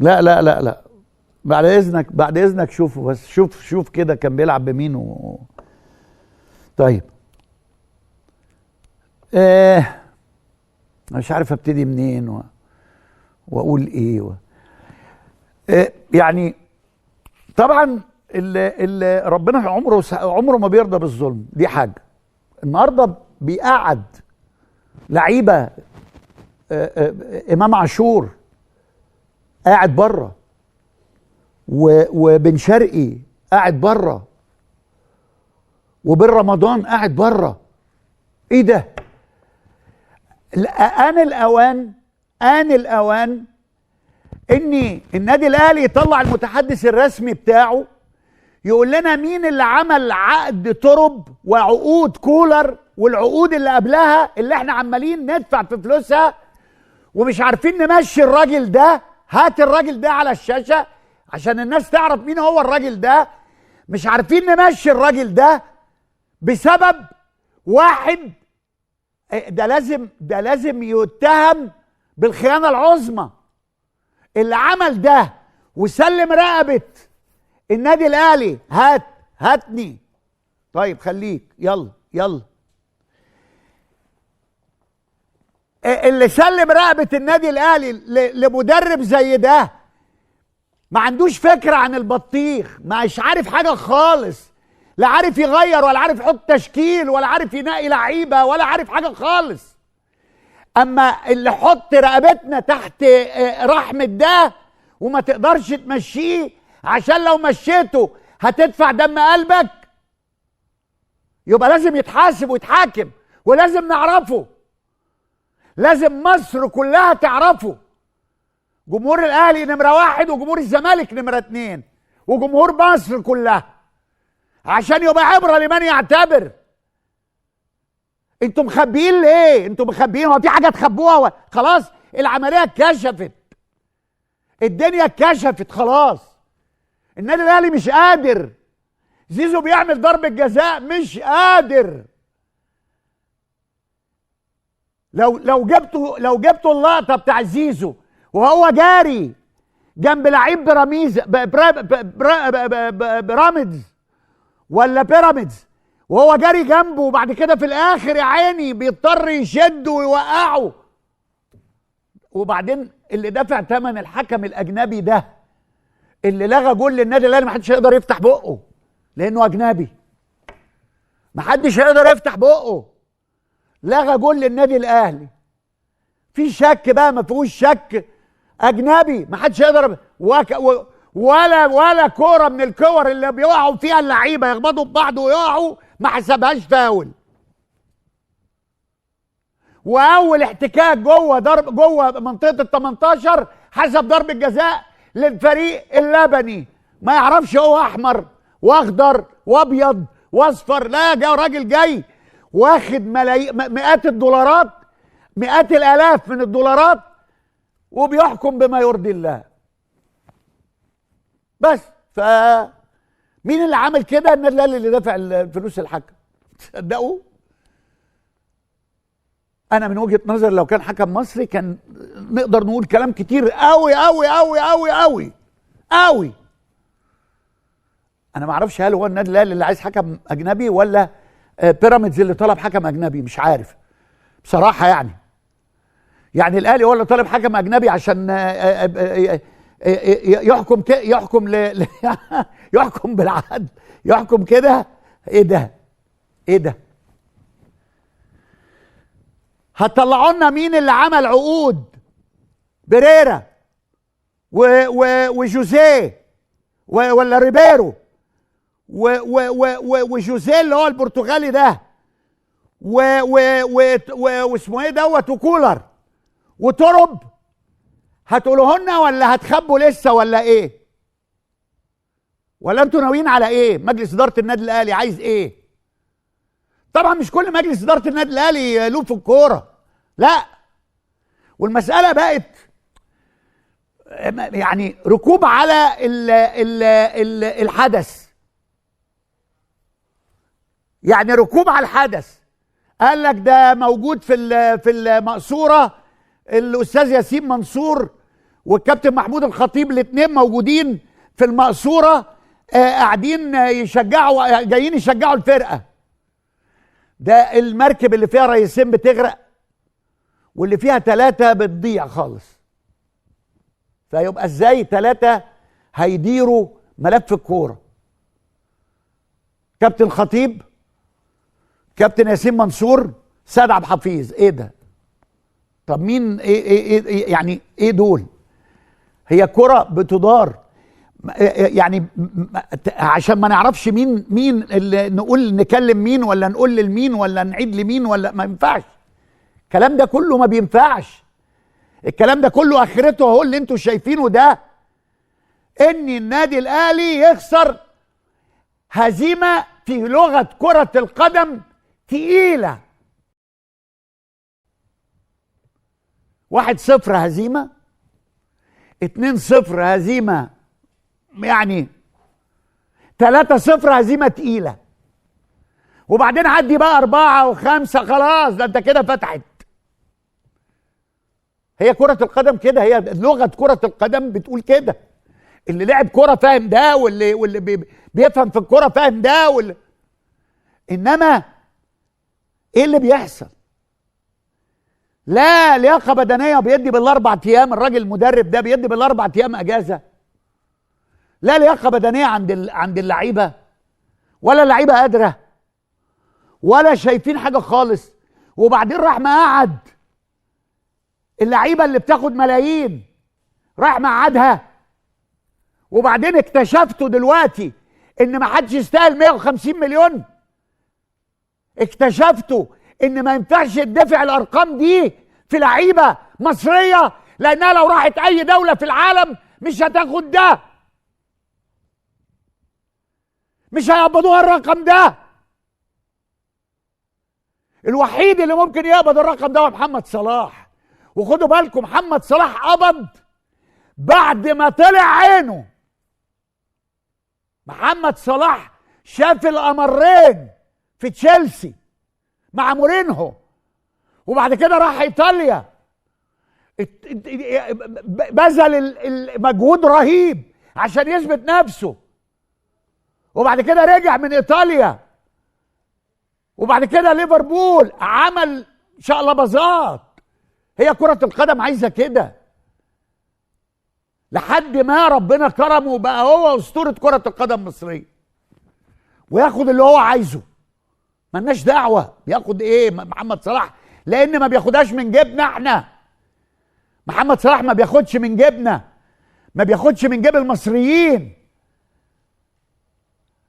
لا لا لا لا، بعد اذنك بعد اذنك، شوفوا بس، شوف كده كان بيلعب بمين طيب. مش عارف ابتدي منين واقول ايه يعني طبعا اللي ربنا عمره ما بيرضى بالظلم، دي حاجه. النهارده بيقعد لعيبه، امام عاشور قاعد بره، وبن شرقي قاعد بره، وبن رمضان قاعد بره. ايه ده؟ آن الأوان إن النادي الأهلي يطلع المتحدث الرسمي بتاعه يقول لنا مين اللي عمل عقد ترب وعقود كولر والعقود اللي قبلها اللي احنا عمالين ندفع في فلوسها ومش عارفين نمشي الراجل ده. هات الراجل ده على الشاشة عشان الناس تعرف مين هو الراجل ده. مش عارفين نمشي الراجل ده بسبب واحد. ده لازم يتهم بالخيانة العظمى. اللي عمل ده وسلم رقبة النادي الأهلي، هاتني. طيب خليك، يلا. اللي سلم رقبة النادي الأهلي لمدرب زي ده ما عندوش فكرة عن البطيخ، مش عارف حاجة خالص، لا عارف يغير ولا عارف يحط تشكيل ولا عارف ينقي لعيبة ولا عارف حاجة خالص. اما اللي حط رقبتنا تحت رحمة ده وما تقدرش تمشيه عشان لو مشيته هتدفع دم قلبك، يبقى لازم يتحاسب ويتحاكم، ولازم نعرفه. لازم مصر كلها تعرفه. جمهور الاهلي نمرة 1 وجمهور الزمالك نمرة 2 وجمهور مصر كلها، عشان يبقى عبرة لمن يعتبر. انتوا مخبيين ليه؟ انتوا مخبيين، هو في حاجه تخبوها؟ خلاص العمليه اتكشفت، الدنيا اتكشفت خلاص. النادي الاهلي مش قادر. زيزو بيعمل ضربه جزاء مش قادر. لو جبتوا اللقطه بتاع زيزو وهو جاري جنب لعيب بيراميدز ولا بيراميدز، وهو جاري جنبه، وبعد كده في الاخر يا عيني بيضطر يشده ويوقعه. وبعدين اللي دافع ثمن الحكم الاجنبي ده اللي لغى جول للنادي الاهلي، ما حدش هيقدر يفتح بقه لانه اجنبي. ما حدش هيقدر يفتح بقه. لغى جول للنادي الاهلي. في شك بقى؟ ما فيهوش شك. اجنبي ما حدش يقدر. ولا كوره من الكور اللي بيقعوا فيها اللعيبه يخبطوا ببعض ويقعوا ما حسبهاش فاول. واول احتكاك جوه منطقه ال 18 حسب ضربه جزاء للفريق اللبني. ما يعرفش هو احمر واخضر وابيض واصفر، لا، جاي راجل جاي واخد مئات الدولارات، مئات الالاف من الدولارات، وبيحكم بما يرضي الله. بس مين اللي عمل كده؟ النادي الاهلي اللي دافع الفلوس الحكم. تصدقوا؟ انا من وجهة نظر لو كان حكم مصري كان نقدر نقول كلام كتير قوي قوي قوي قوي قوي قوي. انا ما اعرفش هل هو النادي الاهلي اللي عايز حكم اجنبي ولا بيراميدز اللي طلب حكم اجنبي، مش عارف بصراحة. يعني الاهلي هو اللي طالب حكم اجنبي عشان يحكم يحكم بالعدل، يحكم كده. ايه ده؟ هتطلعوا لنا مين اللي عمل عقود؟ بريرا وجوزيه ولا ريبيرو وجوزيه اللي هو البرتغالي ده واسمه ايه دوت وكولر وترب. هتقولوا لنا ولا هتخبوا لسه ولا ايه؟ ولا انتوا ناويين على ايه؟ مجلس اداره النادي الاهلي عايز ايه؟ طبعا مش كل مجلس اداره النادي الاهلي له في الكوره، لا. والمساله بقت يعني ركوب على الحدث، يعني ركوب على الحدث. قال لك ده موجود في المقصوره الاستاذ ياسين منصور والكابتن محمود الخطيب، الاثنين موجودين في المقصوره، قاعدين يشجعوا، جايين يشجعوا الفرقه. ده المركب اللي فيها رئيسين بتغرق واللي فيها 3 بتضيع خالص. فيبقى ازاي 3 هيديروا ملف الكوره؟ كابتن خطيب، كابتن ياسين منصور، سيد عبد الحفيظ. ايه ده؟ طب مين؟ إيه يعني ايه دول؟ هي كرة بتدار يعني عشان ما نعرفش مين اللي نقول نكلم مين ولا نقول لمين ولا نعيد لمين، ولا ما ينفعش. الكلام ده كله ما بينفعش. الكلام ده كله اخرته اهو اللي انتوا شايفينه ده، ان النادي الاهلي يخسر هزيمة في لغة كرة القدم تقيلة. 1-0 هزيمة، 2-0 هزيمة، يعني 3-0 هزيمة تقيلة، وبعدين عدي بقى 4 و5، خلاص ده انت كده فتحت. هي كرة القدم كده، هي لغة كرة القدم بتقول كده. اللي لعب كرة فاهم ده، واللي بيفهم في الكرة فاهم ده، انما ايه اللي بيحصل؟ لا لياقة بدنية بيدي بال4 ايام، الراجل المدرب ده بيدي بال4 ايام اجازة. لا لياقة بدنية عند اللعيبة، ولا اللعيبة قادرة، ولا شايفين حاجة خالص. وبعدين راح مقعد اللعيبة اللي بتاخد ملايين، راح مقعدها. وبعدين اكتشفتوا دلوقتي ان ما حدش يستاهل 150 مليون. اكتشفتوا ان ما ينفعش تدفع الارقام دي في لعيبه مصريه، لانها لو راحت اي دوله في العالم مش هتاخد ده، مش هيقبضوها الرقم ده. الوحيد اللي ممكن يقبض الرقم ده هو محمد صلاح. وخدوا بالكم، محمد صلاح قبض بعد ما طلع عينه. محمد صلاح شاف القمرين في تشيلسي مع مورينهو، وبعد كده راح ايطاليا، بذل مجهود رهيب عشان يثبت نفسه، وبعد كده رجع من ايطاليا، وبعد كده ليفربول، عمل شقلباظات. هي كرة القدم عايزة كده، لحد ما ربنا كرمه وبقى هو اسطورة كرة القدم المصرية، وياخد اللي هو عايزه. ملناش دعوة بياخد ايه محمد صلاح، لان ما بياخدهاش من جيبنا احنا. محمد صلاح ما بياخدش من جيبنا، ما بياخدش من جيب المصريين،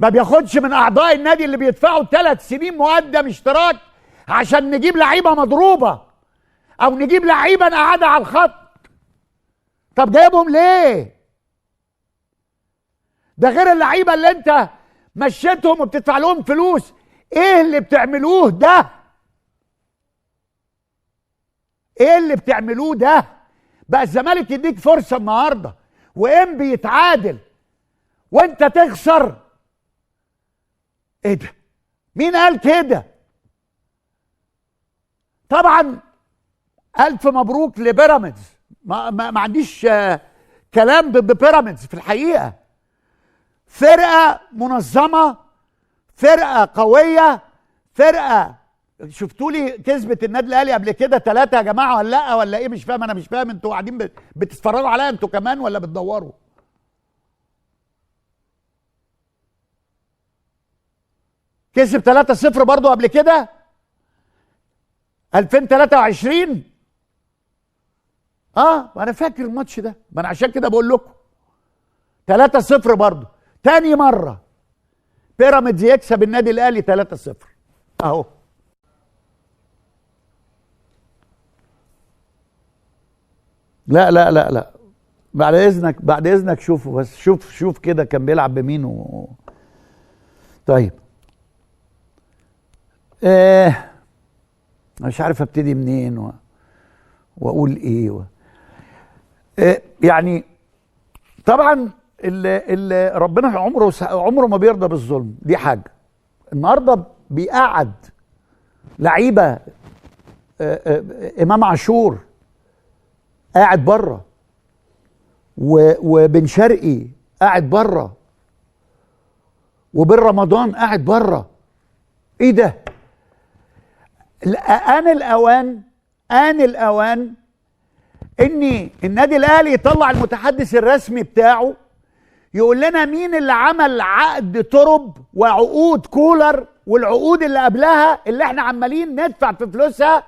ما بياخدش من اعضاء النادي اللي بيدفعوا 3 سنين مقدم اشتراك عشان نجيب لعيبة مضروبة او نجيب لعيبة قاعدة على الخط. طب جايبهم ليه؟ ده غير اللعيبة اللي انت مشيتهم وبتدفع لهم فلوس. ايه اللي بتعملوه ده؟ ايه اللي بتعملوه ده؟ بقى الزمالك يديك فرصة النهاردة وانبي يتعادل وانت تخسر. ايه ده؟ مين قال كده؟ طبعا الف مبروك لبيراميدز. ما عنديش كلام ضد بيراميدز في الحقيقة. فرقة منظمة، فرقة قوية، فرقة شفتوا لي كسبت النادي الاهلي قبل كده 3 يا جماعة ولا لا؟ ولا ايه؟ مش فاهم. انا مش فاهم، انتوا قاعدين بتتفرجوا عليا انتوا كمان ولا بتدوروا؟ كسب 3-0 برضو قبل كده 2023. انا فاكر الماتش ده، ما انا عشان كده بقول لكم 3-0 برضو. تاني مرة بيراميدز يكسب النادي الاهلي 3-0 اهو. لا لا لا لا، بعد اذنك بعد اذنك شوفوا بس، شوف كده كان بيلعب بمين طيب. مش عارف ابتدي منين واقول ايه يعني طبعا اللي ربنا عمره ما بيرضى بالظلم. دي حاجه. النهارده بيقعد لعيبه، امام عاشور قاعد بره وبن شرقي قاعد بره، وبن رمضان قاعد بره. ايه ده؟ آن الأوان إن النادي الأهلي يطلع المتحدث الرسمي بتاعه يقول لنا مين اللي عمل عقد ترب وعقود كولر والعقود اللي قبلها اللي احنا عمالين ندفع في فلوسها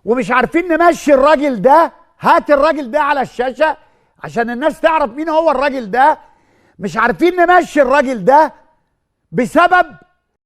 ومش عارفين نمشي الراجل ده. هات الراجل ده على الشاشة عشان الناس تعرف مين هو الراجل ده. مش عارفين نمشي الراجل ده بسبب